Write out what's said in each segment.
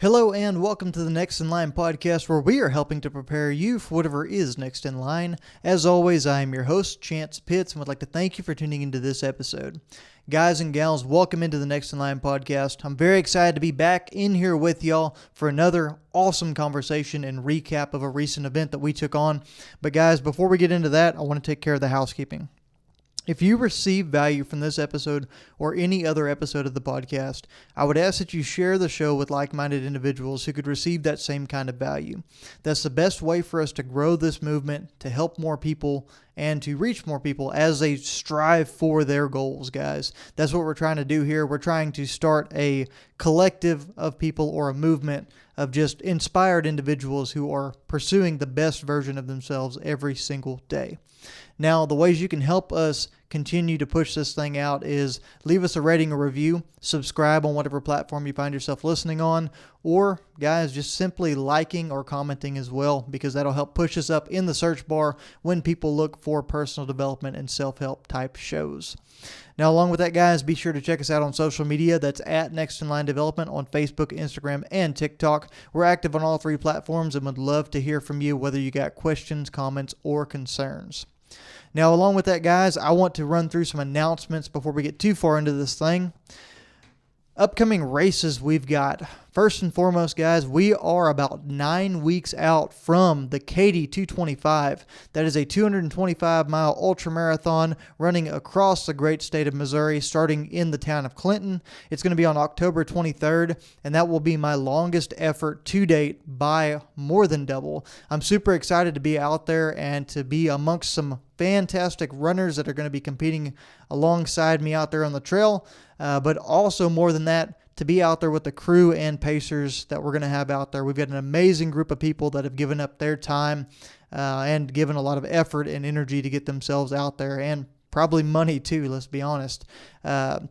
Hello and welcome to the Next in Line podcast, where we are helping to prepare you for whatever is next in line. As always, I am your host, Chance Pitts, and would like to thank you for tuning into this episode. Guys and gals, welcome into the Next in Line podcast. I'm very excited to be back in here with y'all for another awesome conversation and recap of a recent event that we took on. But guys, before we get into that, I want to take care of the housekeeping. If you receive value from this episode or any other episode of the podcast, I would ask that you share the show with like-minded individuals who could receive that same kind of value. That's the best way for us to grow this movement, to help more people, and to reach more people as they strive for their goals, guys. That's what we're trying to do here. We're trying to start a collective of people or a movement of just inspired individuals who are pursuing the best version of themselves every single day. Now, the ways you can help us continue to push this thing out is leave us a rating or review, subscribe on whatever platform you find yourself listening on, or guys, just simply liking or commenting as well, because that'll help push us up in the search bar when people look for personal development and self-help type shows. Now, along with that, guys, be sure to check us out on social media. That's at Next in Line Development on Facebook, Instagram, and TikTok. We're active on all three platforms and would love to hear from you, whether you got questions, comments, or concerns. Now, along with that, guys, I want to run through some announcements before we get too far into this thing. Upcoming races we've got. First and foremost, guys, we are about 9 weeks out from the Katy 225. That is a 225-mile ultramarathon running across the great state of Missouri, starting in the town of Clinton. It's going to be on October 23rd, and that will be my longest effort to date by more than double. I'm super excited to be out there and to be amongst some fantastic runners that are going to be competing alongside me out there on the trail, but also more than that, to be out there with the crew and pacers that we're going to have out there. We've got an amazing group of people that have given up their time and given a lot of effort and energy to get themselves out there, and probably money too, let's be honest,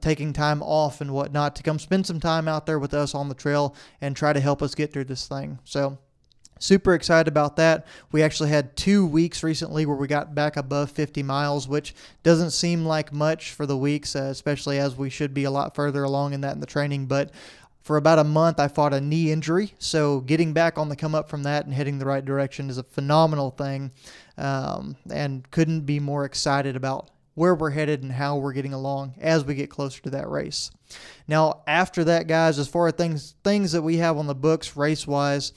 taking time off and whatnot to come spend some time out there with us on the trail and try to help us get through this thing. So super excited about that. We actually had 2 weeks recently where we got back above 50 miles, which doesn't seem like much for the weeks, especially as we should be a lot further along in that in the training. But for about a month, I fought a knee injury. So getting back on the come up from that and heading the right direction is a phenomenal thing, and couldn't be more excited about where we're headed and how we're getting along as we get closer to that race. Now, after that, guys, as far as things that we have on the books race-wise,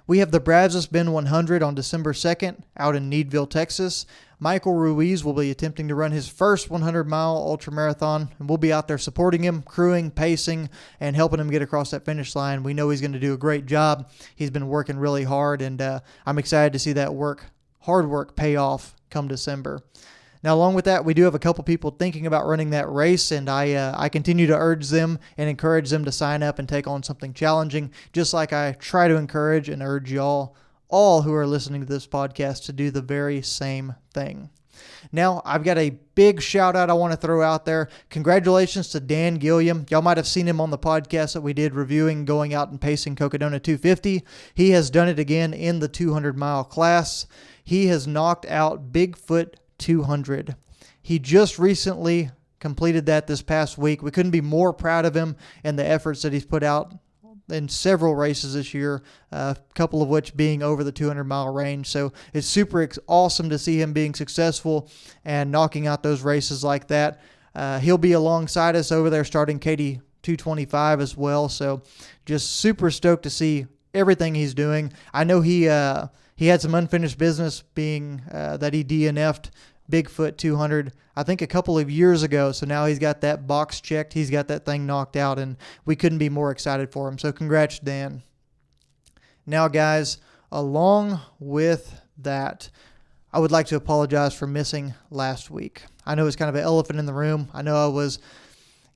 we have the Brazos Bend 100 on December 2nd out in Needville, Texas. Michael Ruiz will be attempting to run his first 100-mile ultramarathon, and we'll be out there supporting him, crewing, pacing, and helping him get across that finish line. We know he's going to do a great job. He's been working really hard, and I'm excited to see that hard work pay off come December. Now, along with that, we do have a couple people thinking about running that race, and I continue to urge them and encourage them to sign up and take on something challenging, just like I try to encourage and urge y'all, all who are listening to this podcast, to do the very same thing. Now, I've got a big shout out I want to throw out there. Congratulations to Dan Gilliam. Y'all might have seen him on the podcast that we did reviewing going out and pacing Cocodona 250. He has done it again in the 200-mile class. He has knocked out Bigfoot 200. He just recently completed that this past week. We couldn't be more proud of him and the efforts that he's put out in several races this year, a couple of which being over the 200-mile range. So it's super awesome to see him being successful and knocking out those races like that. He'll be alongside us over there starting Katy 225 as well. So just super stoked to see everything he's doing. I know he had some unfinished business being that he DNF'd Bigfoot 200, I think a couple of years ago. So now he's got that box checked. He's got that thing knocked out, and we couldn't be more excited for him. So congrats, Dan. Now, guys, along with that, I would like to apologize for missing last week. I know it's kind of an elephant in the room. I know I was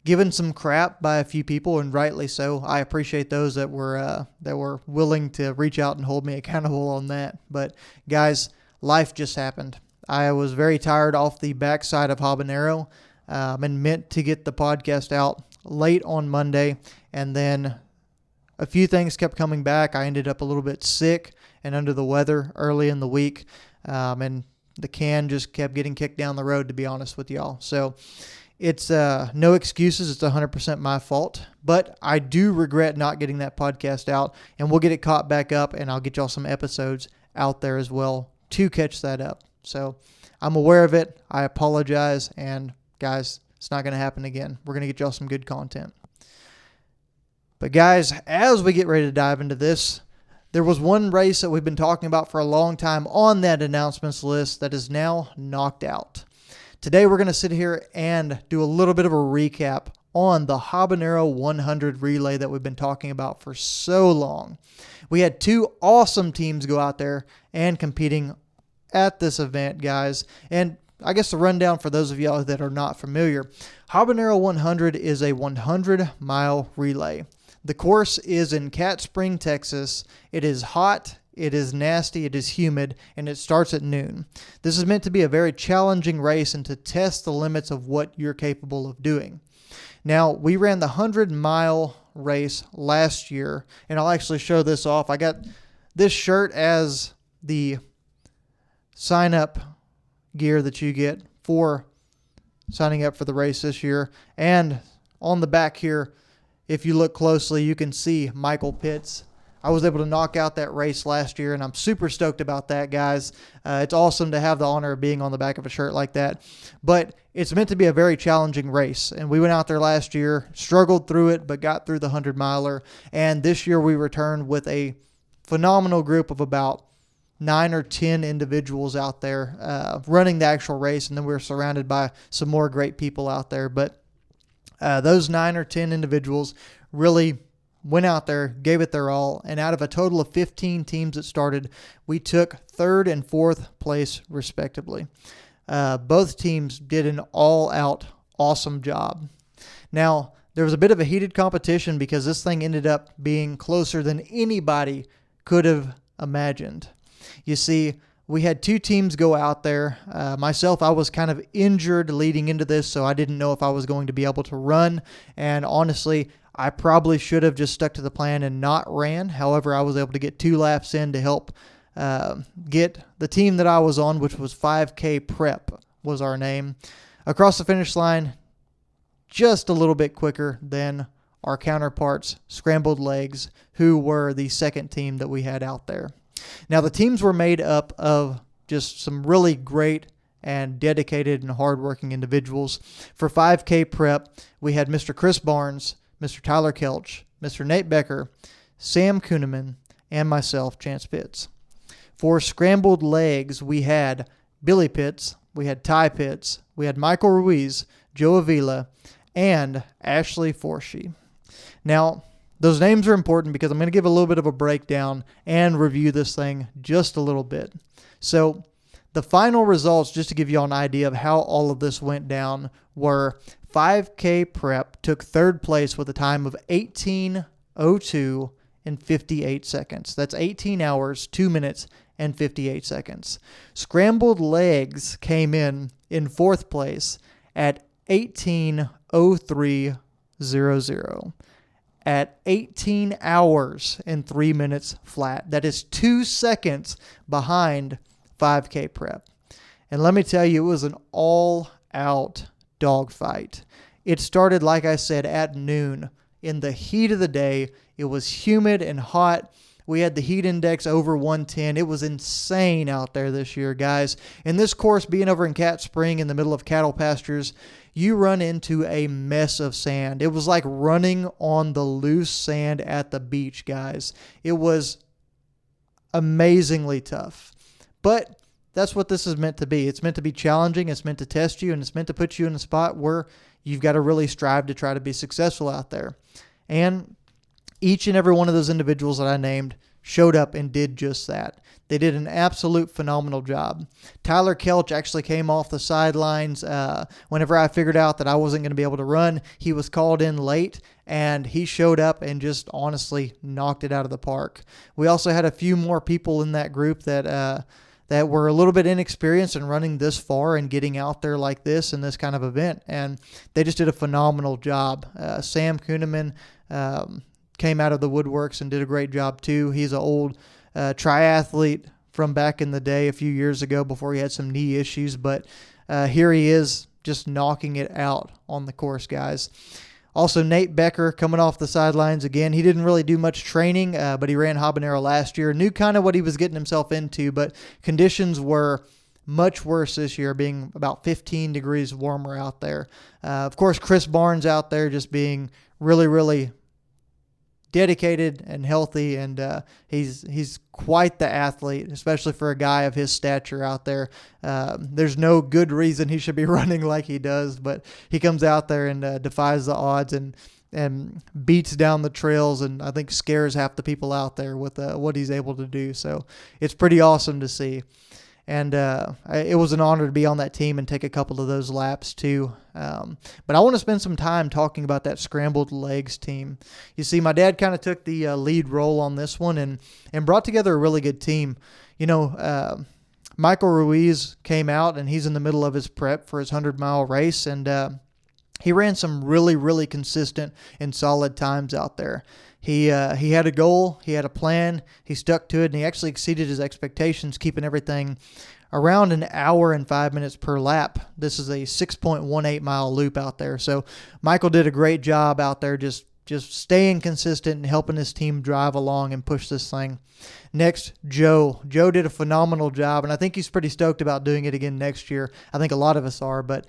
given some crap by a few people, and rightly so. I appreciate those that were willing to reach out and hold me accountable on that. But guys, life just happened. I was very tired off the backside of Habanero, and meant to get the podcast out late on Monday, and then a few things kept coming back. I ended up a little bit sick and under the weather early in the week, and the can just kept getting kicked down the road, to be honest with y'all. So It's no excuses. It's 100% my fault. But I do regret not getting that podcast out, and we'll get it caught back up, and I'll get y'all some episodes out there as well to catch that up. So I'm aware of it. I apologize. And guys, it's not going to happen again. We're going to get y'all some good content. But guys, as we get ready to dive into this, there was one race that we've been talking about for a long time on that announcements list that is now knocked out. Today we're going to sit here and do a little bit of a recap on the Habanero 100 relay that we've been talking about for so long. We had two awesome teams go out there and competing at this event, guys. And I guess the rundown for those of y'all that are not familiar, Habanero 100 is a 100-mile relay. The course is in Cat Spring, Texas. It is hot, it is nasty, it is humid, and it starts at noon. This is meant to be a very challenging race and to test the limits of what you're capable of doing. Now, we ran the 100-mile race last year, and I'll actually show this off. I got this shirt as the sign-up gear that you get for signing up for the race this year. And on the back here, if you look closely, you can see Michael Pitts. I was able to knock out that race last year, and I'm super stoked about that, guys. It's awesome to have the honor of being on the back of a shirt like that. But it's meant to be a very challenging race, and we went out there last year, struggled through it, but got through the 100-miler. And this year we returned with a phenomenal group of about 9 or 10 individuals out there running the actual race, and then we were surrounded by some more great people out there. But those 9 or 10 individuals really went out there, gave it their all, and out of a total of 15 teams that started, we took 3rd and 4th place respectively. Both teams did an all-out awesome job. Now, there was a bit of a heated competition because this thing ended up being closer than anybody could have imagined. You see, we had 2 teams go out there. Myself, I was kind of injured leading into this, so I didn't know if I was going to be able to run. And honestly, I probably should have just stuck to the plan and not ran. However, I was able to get 2 laps in to help get the team that I was on, which was 5K Prep was our name, across the finish line just a little bit quicker than our counterparts, Scrambled Legs, who were the second team that we had out there. Now, the teams were made up of just some really great and dedicated and hardworking individuals. For 5K Prep, we had Mr. Chris Barnes, Mr. Tyler Kelch, Mr. Nate Becker, Sam Kuhneman, and myself, Chance Pitts. For Scrambled Legs, we had Billy Pitts, we had Ty Pitts, we had Michael Ruiz, Joe Avila, and Ashley Forshee. Now, those names are important because I'm going to give a little bit of a breakdown and review this thing just a little bit. So the final results, just to give you all an idea of how all of this went down, were 5K Prep took 3rd place with a time of 18:02 and 58 seconds. That's 18 hours, 2 minutes, and 58 seconds. Scrambled Legs came in 4th place at 18:03:00. At 18 hours and 3 minutes flat. That is 2 seconds behind 5K Prep. And let me tell you, it was an all-out dogfight. It started, like I said, at noon. In the heat of the day, it was humid and hot. We had the heat index over 110. It was insane out there this year, guys. And this course, being over in Cat Spring in the middle of cattle pastures, you run into a mess of sand. It was like running on the loose sand at the beach, guys. It was amazingly tough. But that's what this is meant to be. It's meant to be challenging. It's meant to test you, and it's meant to put you in a spot where you've got to really strive to try to be successful out there. And each and every one of those individuals that I named showed up and did just that. They did an absolute phenomenal job. Tyler Kelch actually came off the sidelines whenever I figured out that I wasn't going to be able to run. He was called in late, and he showed up and just honestly knocked it out of the park. We also had a few more people in that group that were a little bit inexperienced in running this far and getting out there like this in this kind of event, and they just did a phenomenal job. Sam Kuhneman came out of the woodworks and did a great job too. He's an old triathlete from back in the day a few years ago bore he had some knee issues, but here he is just knocking it out on the course, guys. Also, Nate Becker coming off the sidelines again. He didn't really do much training, but he ran Habanero last year. Knew kind of what he was getting himself into, but conditions were much worse this year, being about 15 degrees warmer out there. Of course, Chris Barnes out there just being really, really dedicated and healthy, and he's quite the athlete, especially for a guy of his stature out there. There's no good reason he should be running like he does, but he comes out there and defies the odds and beats down the trails, and I think scares half the people out there with what he's able to do. So it's pretty awesome to see. And it was an honor to be on that team and take a couple of those laps too. But I want to spend some time talking about that scrambled legs team. You see, my dad kind of took the lead role on this one and brought together a really good team. You know, Michael Ruiz came out, and he's in the middle of his prep for his 100-mile race, and he ran some really, really consistent and solid times out there. He had a goal, he had a plan, he stuck to it, and he actually exceeded his expectations, keeping everything around an hour and 5 minutes per lap. This is a 6.18 mile loop out there. So Michael did a great job out there just staying consistent and helping his team drive along and push this thing. Next, Joe. Joe did a phenomenal job, and I think he's pretty stoked about doing it again next year. I think a lot of us are, but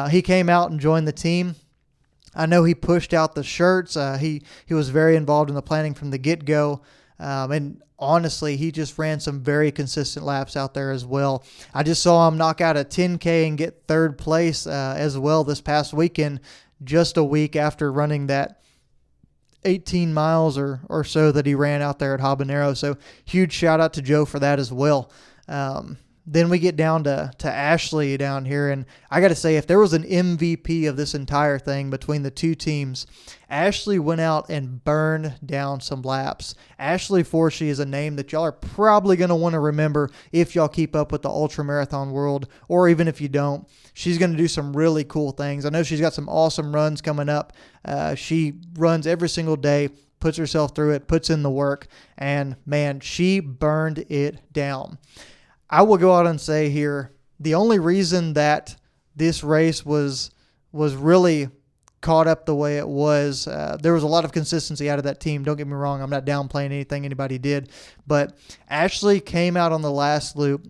he came out and joined the team. I know he pushed out the shirts. He was very involved in the planning from the get-go. And honestly, he just ran some very consistent laps out there as well. I just saw him knock out a 10K and get third place as well this past weekend, just a week after running that 18 miles or so that he ran out there at Habanero. So huge shout out to Joe for that as well. Then we get down to Ashley down here, and I got to say, if there was an MVP of this entire thing between the two teams, Ashley went out and burned down some laps. Ashley Forshee is a name that y'all are probably going to want to remember if y'all keep up with the ultramarathon world, or even if you don't. She's going to do some really cool things. I know she's got some awesome runs coming up. She runs every single day, puts herself through it, puts in the work, and man, she burned it down. I will go out and say here, the only reason that this race was really caught up the way it was, there was a lot of consistency out of that team. Don't get me wrong, I'm not downplaying anything anybody did, but Ashley came out on the last loop,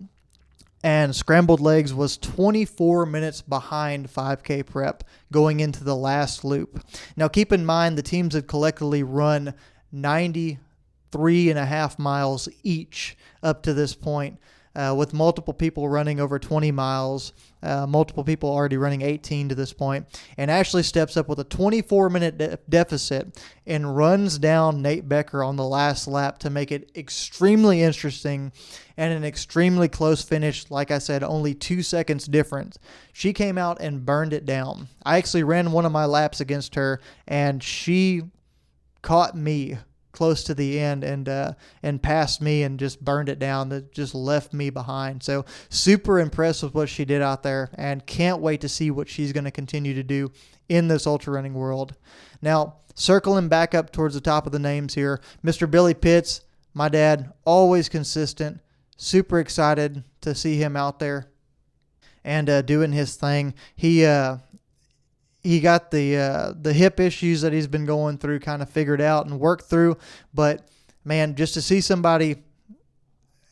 and Scrambled Legs was 24 minutes behind 5K prep going into the last loop. Now keep in mind, the teams have collectively run 93.5 miles each up to this point. With multiple people running over 20 miles, multiple people already running 18 to this point. And Ashley steps up with a 24-minute deficit and runs down Nate Becker on the last lap to make it extremely interesting and an extremely close finish. Like I said, only 2 seconds difference. She came out and burned it down. I actually ran one of my laps against her, and she caught me close to the end and passed me and just burned it down. That just left me behind. So super impressed with what she did out there, and can't wait to see what she's going to continue to do in this ultra running world. Now, circling back up towards the top of the names here, Mr. Billy Pitts, my dad, always consistent. Super excited to see him out there and doing his thing. He got the hip issues that he's been going through kind of figured out and worked through. But, man, just to see somebody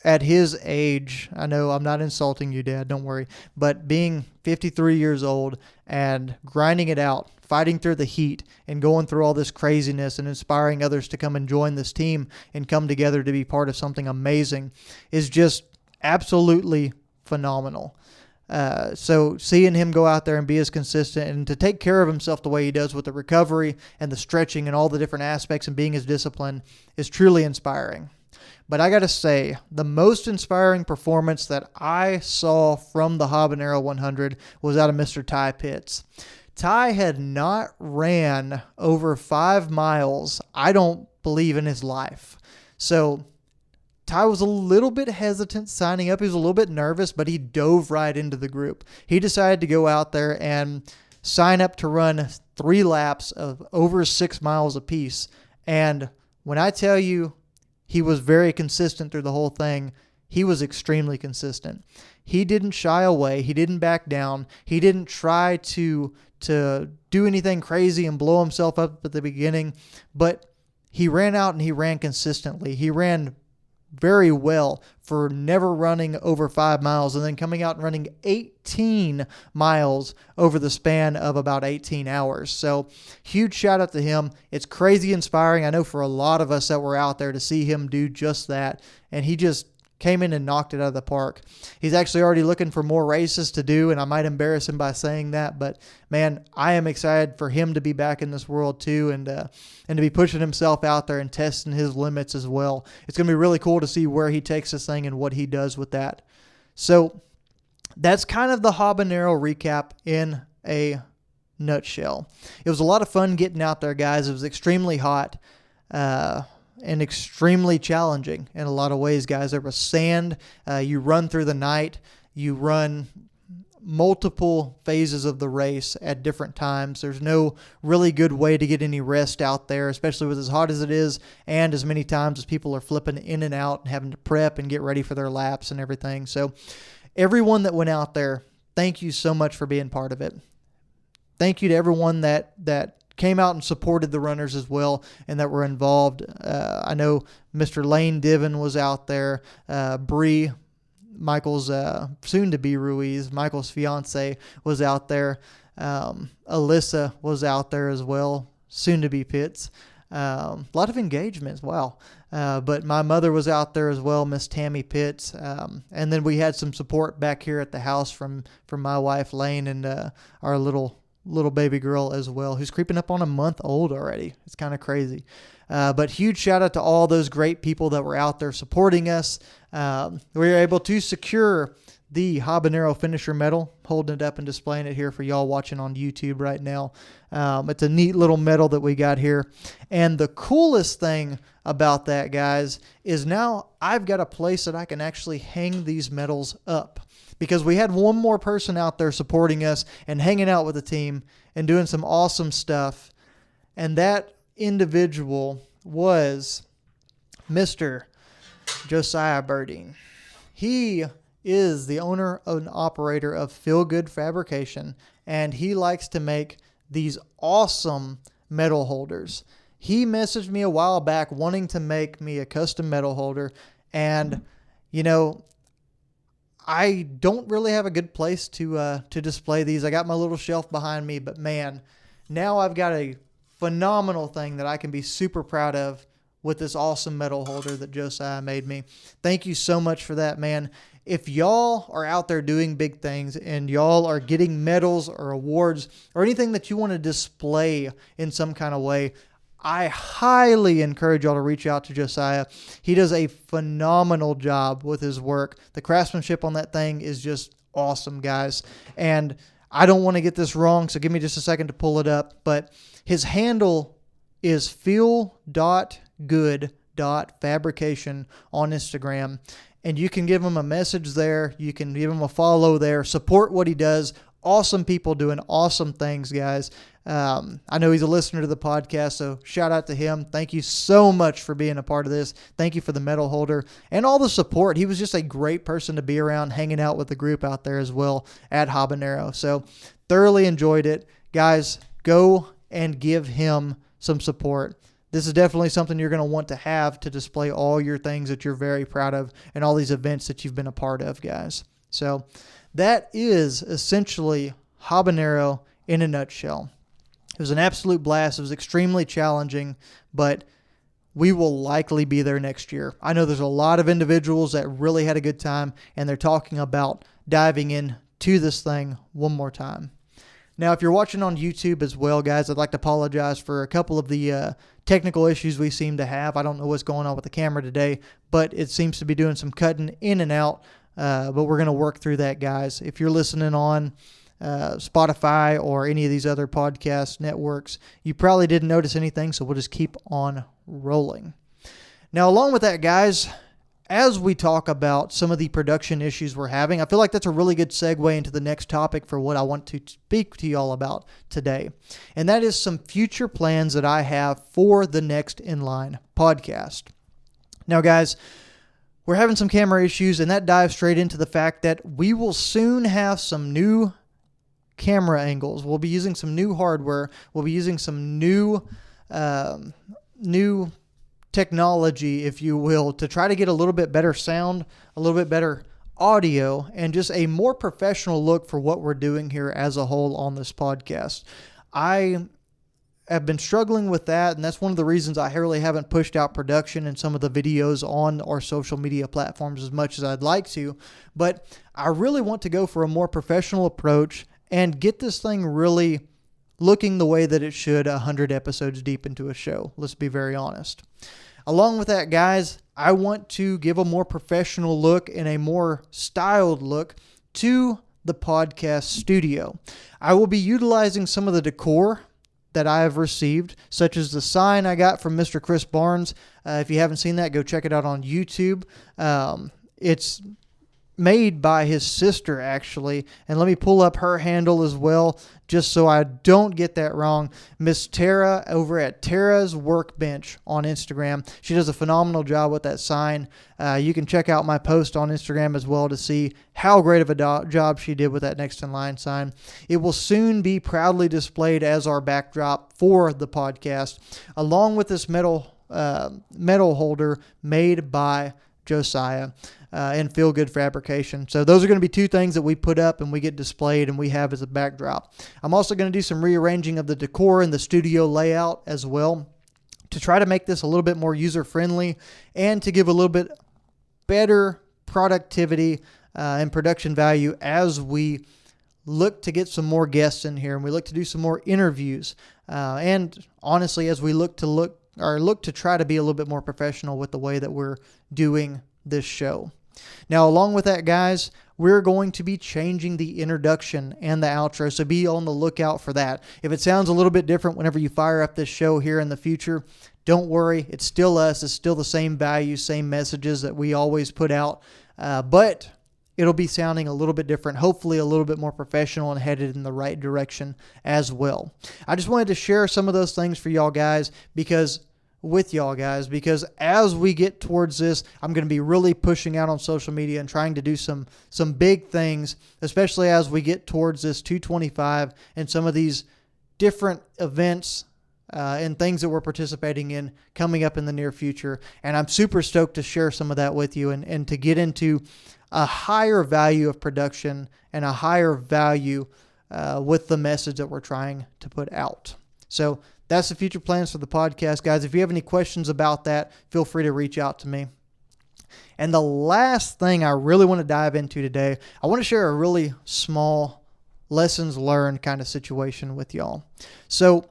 at his age, I know I'm not insulting you, Dad, don't worry, but being 53 years old and grinding it out, fighting through the heat and going through all this craziness and inspiring others to come and join this team and come together to be part of something amazing is just absolutely phenomenal. So seeing him go out there and be as consistent and to take care of himself the way he does with the recovery and the stretching and all the different aspects and being as disciplined is truly inspiring. But I got to say, the most inspiring performance that I saw from the Habanero 100 was out of Mr. Ty Pitts. Ty had not ran over 5 miles, I don't believe, in his life. So Ty was a little bit hesitant signing up. He was a little bit nervous, but he dove right into the group. He decided to go out there and sign up to run 3 laps of over 6 miles apiece. And when I tell you he was very consistent through the whole thing, he was extremely consistent. He didn't shy away. He didn't back down. He didn't try to do anything crazy and blow himself up at the beginning, but he ran out and he ran consistently. He ran very well for never running over 5 miles and then coming out and running 18 miles over the span of about 18 hours. So huge shout out to him. It's crazy inspiring. I know for a lot of us that were out there to see him do just that. And he just came in and knocked it out of the park. He's actually already looking for more races to do, and I might embarrass him by saying that, but man, I am excited for him to be back in this world too, and to be pushing himself out there and testing his limits as well. It's going to be really cool to see where he takes this thing and what he does with that. So that's kind of the Habanero recap in a nutshell. It was a lot of fun getting out there, guys. It was extremely hot. And extremely challenging in a lot of ways, guys. There was sand. You run through the night. You run multiple phases of the race at different times. There's no really good way to get any rest out there, especially with as hot as it is and as many times as people are flipping in and out and having to prep and get ready for their laps and everything. So everyone that went out there, thank you so much for being part of it. Thank you to everyone that came out and supported the runners as well and that were involved. I know Mr. Lane Diven was out there. Bree, Michael's soon-to-be Ruiz, Michael's fiance, was out there. Alyssa was out there as well, soon-to-be Pitts. A lot of engagements, wow. But my mother was out there as well, Miss Tammy Pitts. And then we had some support back here at the house from my wife, Lane, and our little baby girl as well, who's creeping up on a month old already. It's kind of crazy. But huge shout out to all those great people that were out there supporting us. We were able to secure the Habanero finisher medal, holding it up and displaying it here for y'all watching on YouTube right now. It's a neat little medal that we got here. And the coolest thing about that, guys, is now I've got a place that I can actually hang these medals up. Because we had one more person out there supporting us and hanging out with the team and doing some awesome stuff. And that individual was Mr. Josiah Birding. He is the owner and operator of Feel Good Fabrication, and he likes to make these awesome medal holders. He messaged me a while back wanting to make me a custom medal holder, and, you know, I don't really have a good place to display these. I got my little shelf behind me, but man, now I've got a phenomenal thing that I can be super proud of with this awesome medal holder that Josiah made me. Thank you so much for that, man. If y'all are out there doing big things and y'all are getting medals or awards or anything that you want to display in some kind of way, I highly encourage y'all to reach out to Josiah. He does a phenomenal job with his work. The craftsmanship on that thing is just awesome, guys. And I don't want to get this wrong, so give me just a second to pull it up. But his handle is feel.good.fabrication on Instagram. And you can give him a message there. You can give him a follow there. Support what he does. Awesome people doing awesome things, guys. I know he's a listener to the podcast, so shout out to him. Thank you so much for being a part of this. Thank you for the medal holder and all the support. He was just a great person to be around, hanging out with the group out there as well at Habanero. So thoroughly enjoyed it. Guys, go and give him some support. This is definitely something you're going to want to have to display all your things that you're very proud of and all these events that you've been a part of, guys. So that is essentially Habanero in a nutshell. It was an absolute blast. It was extremely challenging, but we will likely be there next year. I know there's a lot of individuals that really had a good time, and they're talking about diving into this thing one more time. Now, if you're watching on YouTube as well, guys, I'd like to apologize for a couple of the technical issues we seem to have. I don't know what's going on with the camera today, but it seems to be doing some cutting in and out, but we're going to work through that, guys. If you're listening on Spotify or any of these other podcast networks, you probably didn't notice anything, so we'll just keep on rolling. Now, along with that, guys, as we talk about some of the production issues we're having, I feel like that's a really good segue into the next topic for what I want to speak to y'all about today. And that is some future plans that I have for the Next in Line podcast. Now, guys, we're having some camera issues, and that dives straight into the fact that we will soon have some new camera angles. We'll be using some new hardware. We'll be using some new technology, if you will, to try to get a little bit better sound, a little bit better audio, and just a more professional look for what we're doing here as a whole on this podcast. I have been struggling with that, and that's one of the reasons I really haven't pushed out production and some of the videos on our social media platforms as much as I'd like to. But I really want to go for a more professional approach and get this thing really looking the way that it should 100 episodes deep into a show. Let's be very honest. Along with that, guys, I want to give a more professional look and a more styled look to the podcast studio. I will be utilizing some of the decor that I have received, such as the sign I got from Mr. Chris Barnes. If you haven't seen that, go check it out on YouTube. It's made by his sister, actually. And let me pull up her handle as well, just so I don't get that wrong. Miss Tara over at Tara's Workbench on Instagram. She does a phenomenal job with that sign. You can check out my post on Instagram as well to see how great of a job she did with that Next in Line sign. It will soon be proudly displayed as our backdrop for the podcast, along with this metal holder made by Josiah and Feel Good Fabrication. So those are going to be two things that we put up and we get displayed and we have as a backdrop. I'm also going to do some rearranging of the decor and the studio layout as well to try to make this a little bit more user-friendly and to give a little bit better productivity and production value as we look to get some more guests in here and we look to do some more interviews. And honestly, as we look to try to be a little bit more professional with the way that we're doing this show. Now, along with that, guys, we're going to be changing the introduction and the outro, so be on the lookout for that. If it sounds a little bit different whenever you fire up this show here in the future, don't worry. It's still us. It's still the same values, same messages that we always put out, but it'll be sounding a little bit different, hopefully a little bit more professional and headed in the right direction as well. I just wanted to share some of those things for y'all guys because as we get towards this, I'm going to be really pushing out on social media and trying to do some big things, especially as we get towards this 225 and some of these different events and things that we're participating in coming up in the near future. And I'm super stoked to share some of that with you and to get into a higher value of production and a higher value with the message that we're trying to put out. So that's the future plans for the podcast, guys. If you have any questions about that, feel free to reach out to me. And the last thing I really want to dive into today, I want to share a really small lessons learned kind of situation with y'all. So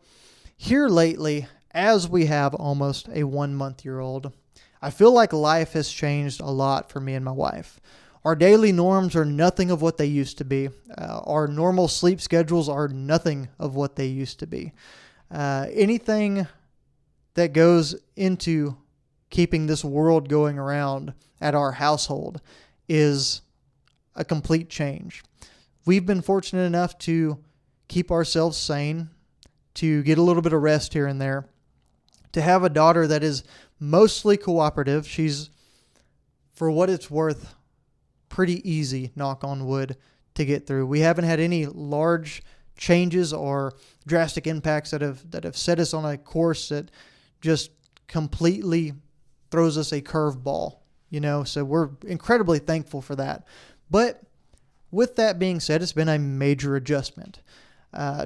here lately, as we have almost a 1-month-old, I feel like life has changed a lot for me and my wife. Our daily norms are nothing of what they used to be. Our normal sleep schedules are nothing of what they used to be. Anything that goes into keeping this world going around at our household is a complete change. We've been fortunate enough to keep ourselves sane, to get a little bit of rest here and there, to have a daughter that is mostly cooperative. She's, for what it's worth, pretty easy, knock on wood, to get through. We haven't had any large changes or drastic impacts that have set us on a course that just completely throws us a curveball, so we're incredibly thankful for that. But with that being said, it's been a major adjustment.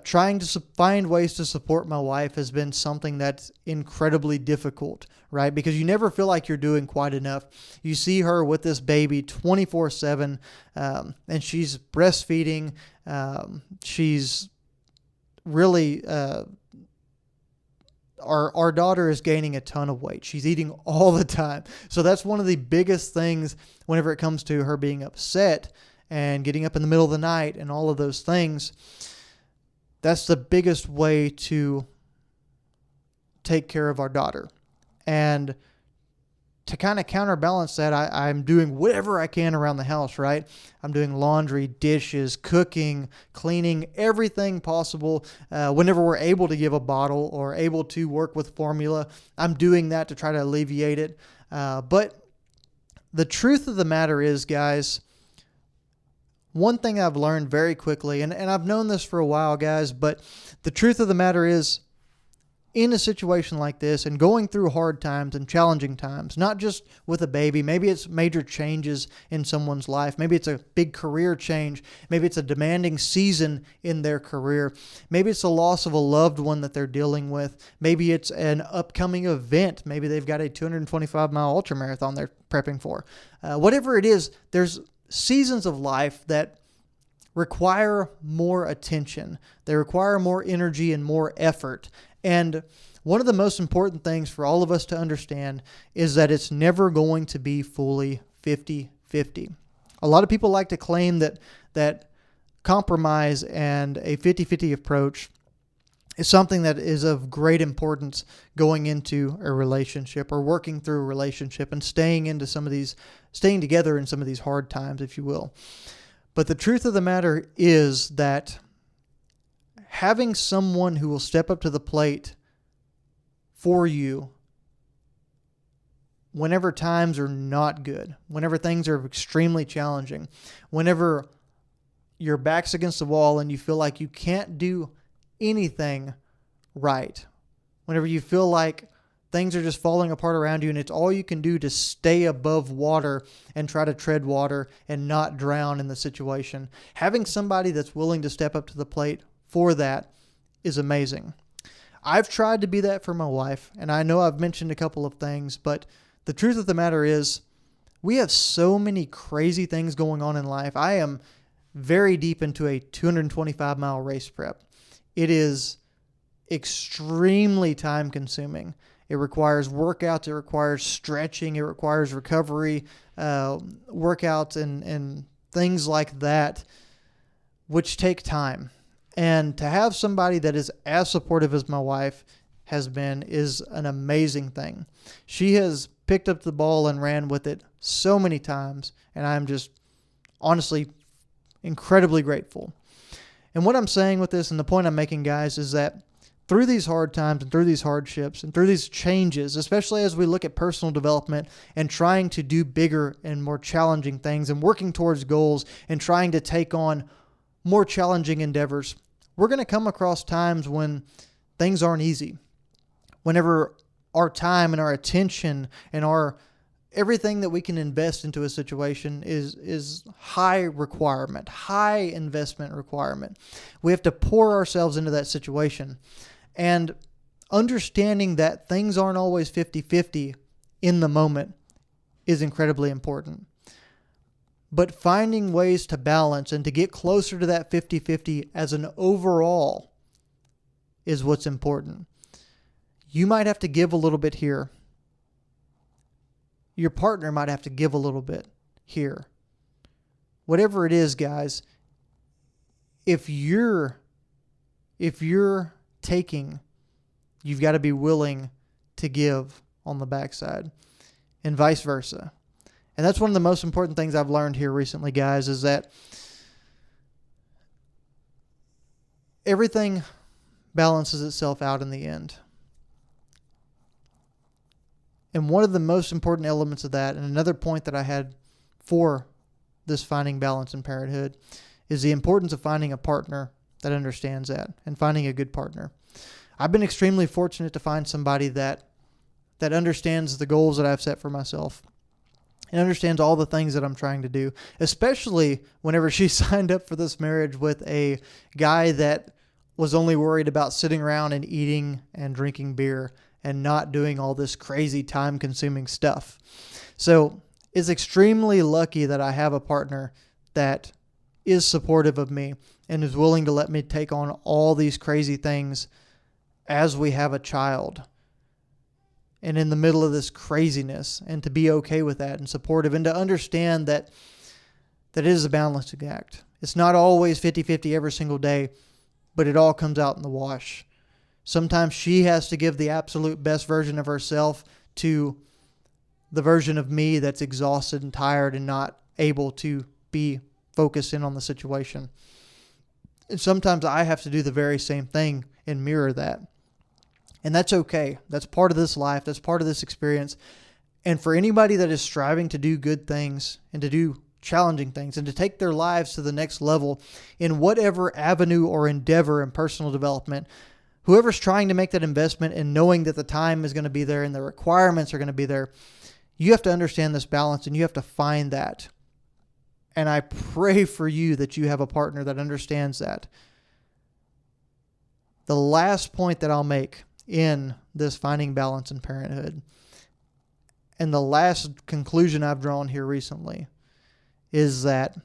Trying to find ways to support my wife has been something that's incredibly difficult, right? Because you never feel like you're doing quite enough. You see her with this baby 24/7, and she's breastfeeding. She's really, our daughter is gaining a ton of weight. She's eating all the time. So that's one of the biggest things whenever it comes to her being upset and getting up in the middle of the night and all of those things. That's the biggest way to take care of our daughter. And to kind of counterbalance that, I'm doing whatever I can around the house, right? I'm doing laundry, dishes, cooking, cleaning, everything possible. Whenever we're able to give a bottle or able to work with formula, I'm doing that to try to alleviate it. But the truth of the matter is, guys, one thing I've learned very quickly, and I've known this for a while, guys, but the truth of the matter is, in a situation like this and going through hard times and challenging times, not just with a baby, maybe it's major changes in someone's life. Maybe it's a big career change. Maybe it's a demanding season in their career. Maybe it's the loss of a loved one that they're dealing with. Maybe it's an upcoming event. Maybe they've got a 225-mile ultramarathon they're prepping for. Whatever it is, there's seasons of life that require more attention. They require more energy and more effort. And one of the most important things for all of us to understand is that it's never going to be fully 50-50. A lot of people like to claim that compromise and a 50-50 approach is something that is of great importance going into a relationship or working through a relationship and staying together in some of these hard times, if you will. But the truth of the matter is that having someone who will step up to the plate for you whenever times are not good, whenever things are extremely challenging, whenever your back's against the wall and you feel like you can't do anything right, whenever you feel like things are just falling apart around you and it's all you can do to stay above water and try to tread water and not drown in the situation, having somebody that's willing to step up to the plate for that is amazing. I've tried to be that for my wife, and I know I've mentioned a couple of things, but the truth of the matter is we have so many crazy things going on in life. I am very deep into a 225-mile race prep. It is extremely time consuming. It requires workouts, it requires stretching, it requires recovery, workouts and things like that, which take time. And to have somebody that is as supportive as my wife has been is an amazing thing. She has picked up the ball and ran with it so many times, and I'm just honestly incredibly grateful. And what I'm saying with this, and the point I'm making, guys, is that through these hard times and through these hardships and through these changes, especially as we look at personal development and trying to do bigger and more challenging things and working towards goals and trying to take on more challenging endeavors, we're going to come across times when things aren't easy. Whenever our time and our attention and our everything that we can invest into a situation is high requirement, high investment requirement. We have to pour ourselves into that situation. And understanding that things aren't always 50-50 in the moment is incredibly important. But finding ways to balance and to get closer to that 50-50 as an overall is what's important. You might have to give a little bit here. Your partner might have to give a little bit here. Whatever it is, guys, if you're taking, you've got to be willing to give on the backside, and vice versa. And that's one of the most important things I've learned here recently, guys, is that everything balances itself out in the end. And one of the most important elements of that, and another point that I had for this finding balance in parenthood, is the importance of finding a partner that understands that and finding a good partner. I've been extremely fortunate to find somebody that understands the goals that I've set for myself and understands all the things that I'm trying to do, especially whenever she signed up for this marriage with a guy that was only worried about sitting around and eating and drinking beer and not doing all this crazy time-consuming stuff. So it's extremely lucky that I have a partner that is supportive of me and is willing to let me take on all these crazy things as we have a child and in the middle of this craziness, and to be okay with that and supportive and to understand that it is a balancing act. It's not always 50-50 every single day, but it all comes out in the wash. Sometimes she has to give the absolute best version of herself to the version of me that's exhausted and tired and not able to be focused in on the situation. And sometimes I have to do the very same thing and mirror that. And that's okay. That's part of this life. That's part of this experience. And for anybody that is striving to do good things and to do challenging things and to take their lives to the next level in whatever avenue or endeavor in personal development, whoever's trying to make that investment and knowing that the time is going to be there and the requirements are going to be there, you have to understand this balance and you have to find that. And I pray for you that you have a partner that understands that. The last point that I'll make in this finding balance in parenthood, and the last conclusion I've drawn here recently, is that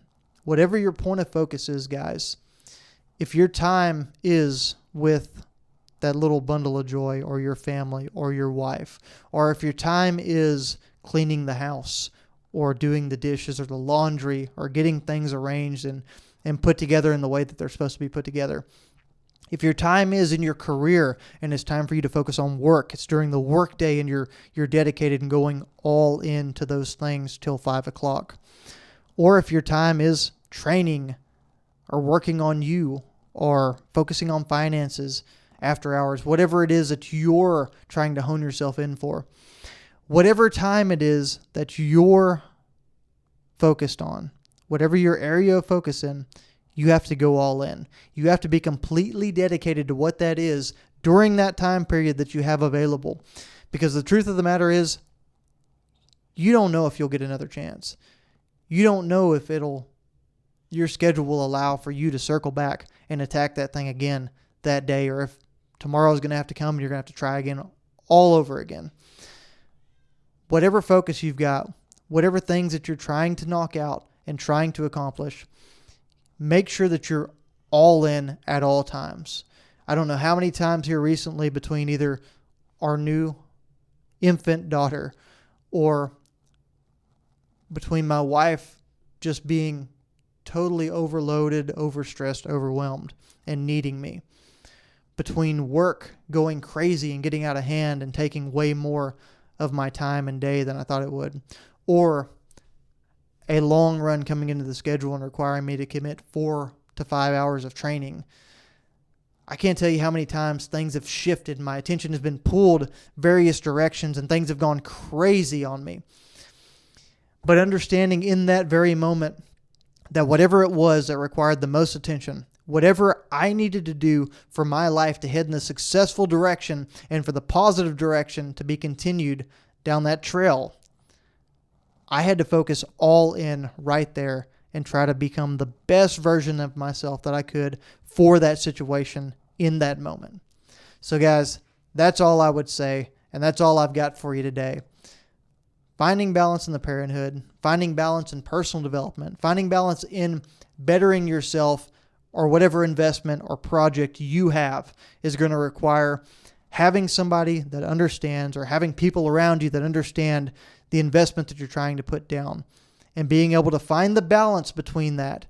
whatever your point of focus is, guys, if your time is with that little bundle of joy or your family or your wife, or if your time is cleaning the house or doing the dishes or the laundry or getting things arranged and put together in the way that they're supposed to be put together. If your time is in your career and it's time for you to focus on work, it's during the work day and you're dedicated and going all into those things till 5 o'clock. Or if your time is training or working on you or focusing on finances after hours, whatever it is that you're trying to hone yourself in for, whatever time it is that you're focused on, whatever your area of focus in, you have to go all in. You have to be completely dedicated to what that is during that time period that you have available. Because the truth of the matter is, you don't know if you'll get another chance. You don't know if your schedule will allow for you to circle back and attack that thing again that day, or if tomorrow's going to have to come and you're going to have to try again all over again. Whatever focus you've got, whatever things that you're trying to knock out and trying to accomplish, make sure that you're all in at all times. I don't know how many times here recently between either our new infant daughter or between my wife just being totally overloaded, overstressed, overwhelmed, and needing me. Between work going crazy and getting out of hand and taking way more of my time and day than I thought it would. Or a long run coming into the schedule and requiring me to commit 4 to 5 hours of training. I can't tell you how many times things have shifted. My attention has been pulled various directions and things have gone crazy on me. But understanding in that very moment that whatever it was that required the most attention, whatever I needed to do for my life to head in the successful direction and for the positive direction to be continued down that trail, I had to focus all in right there and try to become the best version of myself that I could for that situation in that moment. So guys, that's all I would say, and that's all I've got for you today. Finding balance in the parenthood, finding balance in personal development, finding balance in bettering yourself or whatever investment or project you have is going to require having somebody that understands or having people around you that understand the investment that you're trying to put down and being able to find the balance between that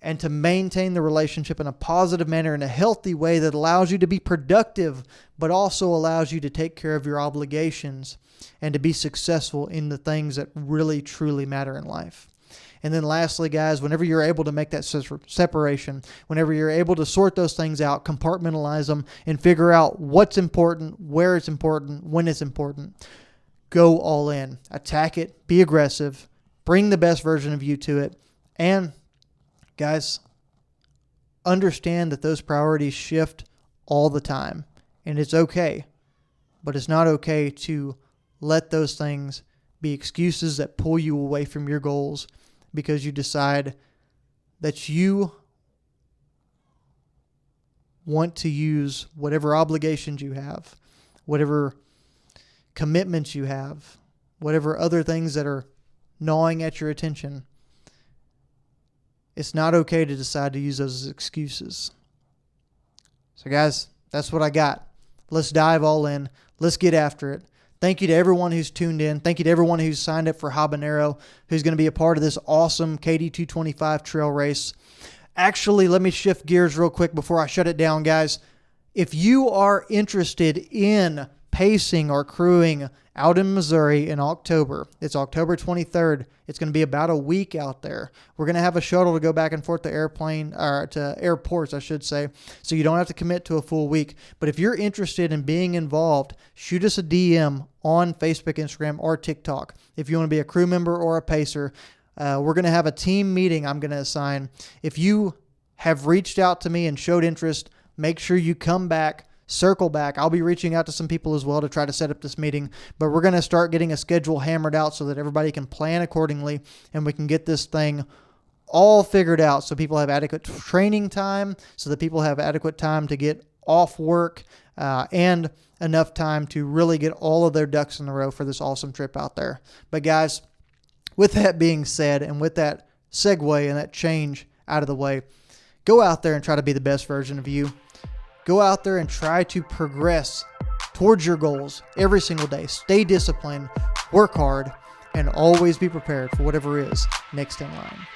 and to maintain the relationship in a positive manner, in a healthy way that allows you to be productive, but also allows you to take care of your obligations and to be successful in the things that really, truly matter in life. And then lastly, guys, whenever you're able to make that separation, whenever you're able to sort those things out, compartmentalize them, and figure out what's important, where it's important, when it's important, go all in. Attack it. Be aggressive. Bring the best version of you to it. And, guys, understand that those priorities shift all the time. And it's okay. But it's not okay to let those things be excuses that pull you away from your goals because you decide that you want to use whatever obligations you have, whatever commitments you have, whatever other things that are gnawing at your attention. It's not okay to decide to use those as excuses. So guys, that's what I got. Let's dive all in. Let's get after it. Thank you to everyone who's tuned in. Thank you to everyone who's signed up for Habanero, who's going to be a part of this awesome KD 225 trail race. Actually, let me shift gears real quick before I shut it down, guys. If you are interested in pacing or crewing out in Missouri in October. It's October 23rd. It's going to be about a week out there. We're going to have a shuttle to go back and forth to airports, I should say, so you don't have to commit to a full week. But if you're interested in being involved, shoot us a DM on Facebook, Instagram, or TikTok. If you want to be a crew member or a pacer, we're going to have a team meeting I'm going to assign. If you have reached out to me and showed interest, make sure you come back. Circle back. I'll be reaching out to some people as well to try to set up this meeting, but we're going to start getting a schedule hammered out so that everybody can plan accordingly and we can get this thing all figured out so people have adequate training time, so that people have adequate time to get off work and enough time to really get all of their ducks in a row for this awesome trip out there. But guys, with that being said, and with that segue and that change out of the way, go out there and try to be the best version of you. Go out there and try to progress towards your goals every single day. Stay disciplined, work hard, and always be prepared for whatever is next in line.